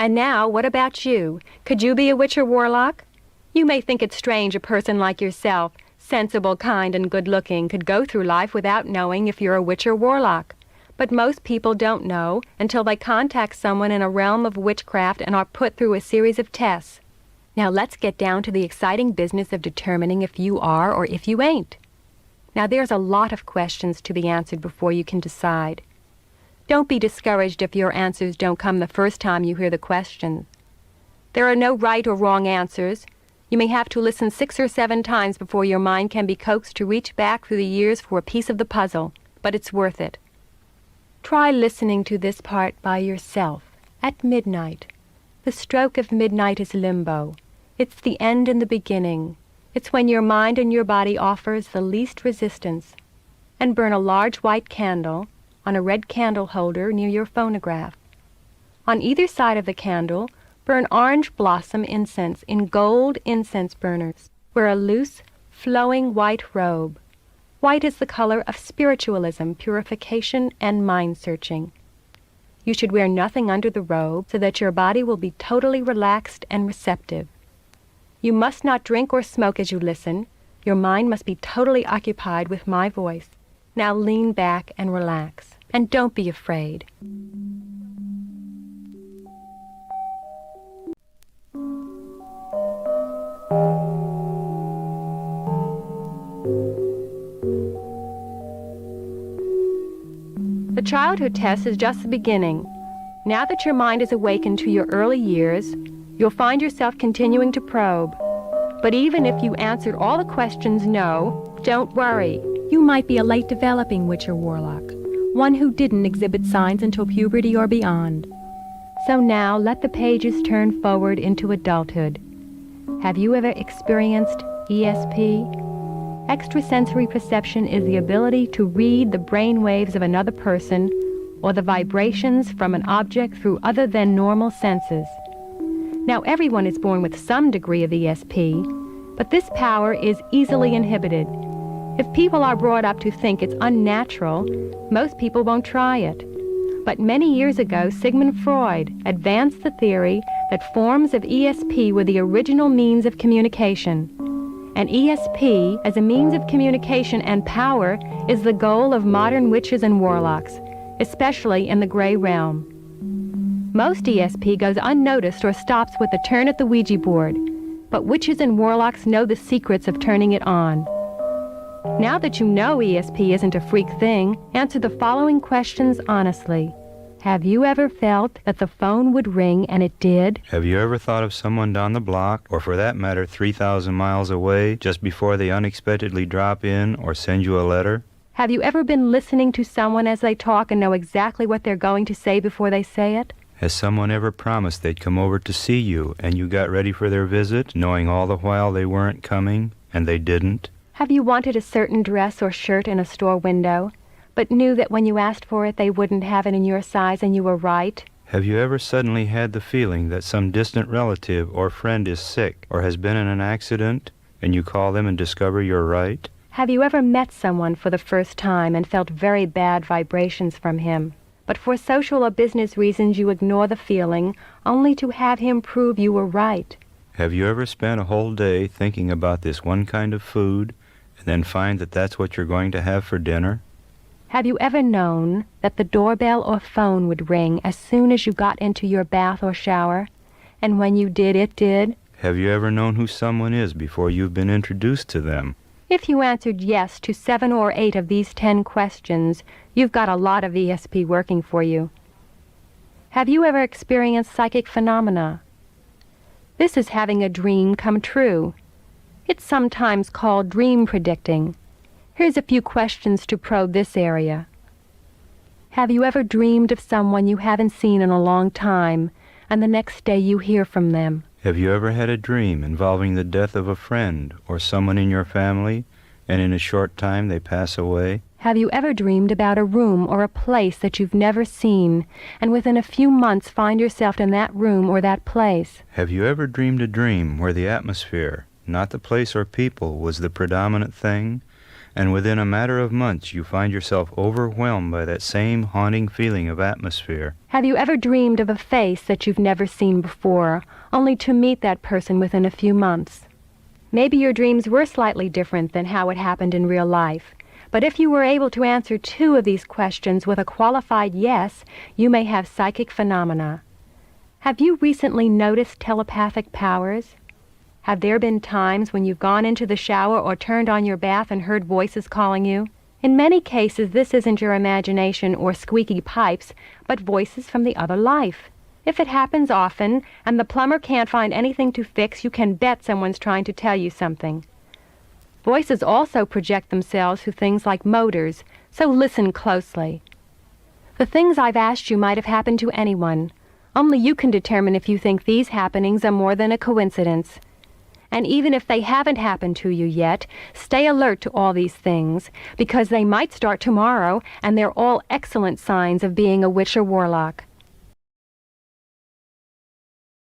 And now, what about you? Could you be a witch or warlock? You may think it strange a person like yourself, sensible, kind, and good-looking, could go through life without knowing if you're a witch or warlock. But most people don't know until they contact someone in a realm of witchcraft and are put through a series of tests. Now let's get down to the exciting business of determining if you are or if you ain't. Now there's a lot of questions to be answered before you can decide. Don't be discouraged if your answers don't come the first time you hear the questions. There are no right or wrong answers. You may have to listen 6 or 7 times before your mind can be coaxed to reach back through the years for a piece of the puzzle, but it's worth it. Try listening to this part by yourself, at midnight. The stroke of midnight is limbo. It's the end and the beginning. It's when your mind and your body offers the least resistance. And burn a large white candle on a red candle holder near your phonograph. On either side of the candle, burn orange blossom incense in gold incense burners. Wear a loose, flowing white robe. White is the color of spiritualism, purification, and mind-searching. You should wear nothing under the robe so that your body will be totally relaxed and receptive. You must not drink or smoke as you listen. Your mind must be totally occupied with my voice. Now lean back and relax. And don't be afraid. The childhood test is just the beginning. Now that your mind is awakened to your early years, you'll find yourself continuing to probe. But even if you answered all the questions no, don't worry. You might be a late developing witch or warlock, one who didn't exhibit signs until puberty or beyond. So now let the pages turn forward into adulthood. Have you ever experienced ESP? Extrasensory perception is the ability to read the brain waves of another person or the vibrations from an object through other than normal senses. Now everyone is born with some degree of ESP, but this power is easily inhibited. If people are brought up to think it's unnatural, most people won't try it. But many years ago, Sigmund Freud advanced the theory that forms of ESP were the original means of communication. And ESP, as a means of communication and power, is the goal of modern witches and warlocks, especially in the gray realm. Most ESP goes unnoticed or stops with a turn at the Ouija board, but witches and warlocks know the secrets of turning it on. Now that you know ESP isn't a freak thing, answer the following questions honestly. Have you ever felt that the phone would ring and it did? Have you ever thought of someone down the block, or for that matter 3,000 miles away, just before they unexpectedly drop in or send you a letter? Have you ever been listening to someone as they talk and know exactly what they're going to say before they say it? Has someone ever promised they'd come over to see you, and you got ready for their visit, knowing all the while they weren't coming, and they didn't? Have you wanted a certain dress or shirt in a store window, but knew that when you asked for it they wouldn't have it in your size and you were right? Have you ever suddenly had the feeling that some distant relative or friend is sick or has been in an accident, and you call them and discover you're right? Have you ever met someone for the first time and felt very bad vibrations from him, but for social or business reasons you ignore the feeling, only to have him prove you were right? Have you ever spent a whole day thinking about this one kind of food, and then find that that's what you're going to have for dinner? Have you ever known that the doorbell or phone would ring as soon as you got into your bath or shower, and when you did, it did? Have you ever known who someone is before you've been introduced to them? If you answered yes to 7 or 8 of these 10 questions, you've got a lot of ESP working for you. Have you ever experienced psychic phenomena? This is having a dream come true. It's sometimes called dream predicting. Here's a few questions to probe this area. Have you ever dreamed of someone you haven't seen in a long time, and the next day you hear from them? Have you ever had a dream involving the death of a friend or someone in your family, and in a short time they pass away? Have you ever dreamed about a room or a place that you've never seen, and within a few months find yourself in that room or that place? Have you ever dreamed a dream where the atmosphere, not the place or people, was the predominant thing, and within a matter of months you find yourself overwhelmed by that same haunting feeling of atmosphere. Have you ever dreamed of a face that you've never seen before, only to meet that person within a few months? Maybe your dreams were slightly different than how it happened in real life, but if you were able to answer 2 of these questions with a qualified yes, you may have psychic phenomena. Have you recently noticed telepathic powers? Have there been times when you've gone into the shower or turned on your bath and heard voices calling you? In many cases, this isn't your imagination or squeaky pipes, but voices from the other life. If it happens often, and the plumber can't find anything to fix, you can bet someone's trying to tell you something. Voices also project themselves through things like motors, so listen closely. The things I've asked you might have happened to anyone. Only you can determine if you think these happenings are more than a coincidence. And even if they haven't happened to you yet, stay alert to all these things, because they might start tomorrow, and they're all excellent signs of being a witch or warlock.